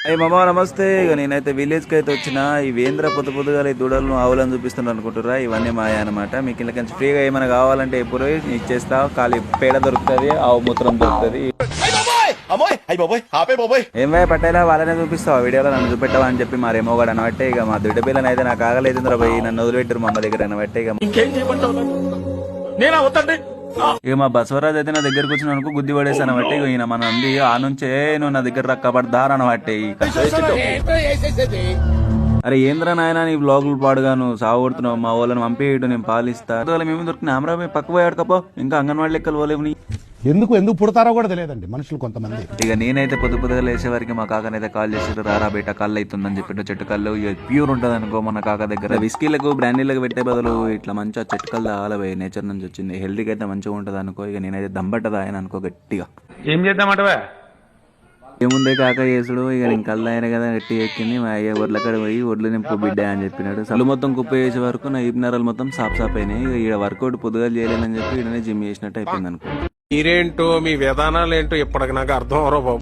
అయ్యి మామ నమస్తే. ఇక నేనైతే విలేజ్ కి అయితే వచ్చిన ఈ వేంద్ర పొద్దుగా ఈ దూడలను ఆవులను చూపిస్తున్నాను అనుకుంటురా. ఇవన్నీ మాయ అనమాట. మీకు ఇలా కొంచెం ఫ్రీగా ఏమైనా కావాలంటే ఎప్పుడు ఇచ్చేస్తా. ఖాళీ పేడ దొరుకుతుంది, ఆవు మూత్రం దొరుకుతుంది. ఏమయ్య పట్టేలా వాళ్ళనే చూపిస్తావు వీడియోలో, నన్ను చూపెట్టావా అని చెప్పి మరేమో కూడా అనబట్టే ఇక మా దుడ్డ పిల్లని అయితే నాకు ఆగలేదురా పోయి నన్ను వదిలిపెట్టారు మా అమ్మ దగ్గర అనబట్టే ఇక ఇక మా బసవరాజ్ అయితే నా దగ్గరకు వచ్చిన అనుకో గుద్ది పడేసాను బట్టి ఇక ఈయన మన అంది ఆ నుంచే నువ్వు నా దగ్గర రక్కబడదారు అనబట్టే. అరే ఏంద్రా నాయన నీ బ్లాగులు పాడుగా నువ్వు సాగుడుతున్నావు. మా వాళ్ళని పంపేయడు, నేను పాలిస్తా. మేము దొరికిన అమరా పక్క పోయాడుకపో, ఇంకా అంగన్వాడీ లెక్కలు పోలేవు నీ. ఎందుకు పుడతారో కూడా తెలియదండి మనుషులు కొంతమంది. ఇక నేనైతే పొద్దుగా లేసే వరకు మా కాకనైతే కాల్ చేసాడు, రారా బేట కళ్ళు అవుతుందని చెప్పి చెట్టు కళ్ళు ప్యూర్ ఉంటుంది అనుకో మన కాక దగ్గర. విస్కీలకు బ్రాండీలకు పెట్టే బదులు ఇట్లా మంచిగా చెట్టు కళ్ళు తాగాలపోయి నేచర్ నుంచి వచ్చింది, హెల్తీకి అయితే మంచిగా ఉంటుంది అనుకో. ఇక నేనైతే దమ్మట్టదా ఆయన అనుకో గట్టిగా. ఏం చేద్దామంటవా ఏముందే కాక చేసుడు. ఇక నేను కళ్ళు అయినా కదా గట్టి ఎక్కింది. మా అయ్య ఒడ్లక్కడ పోయి ఒడ్లు నింపు బిడ్డ అని చెప్పినాడు. సలు మొత్తం కుప్ప చేసే వరకు నా ఈపినరాలు మొత్తం సాఫ్ అయినాయి. ఇక ఈడ వర్కౌట్ పొద్దుగా చేయలేదని చెప్పి ఈడనే జిమ్ చేసినట్టు అయిపోయింది అనుకో. మీరేంటో మీ విధానాలు ఏంటో ఇప్పటికి నాకు అర్థం అవరో బాబు.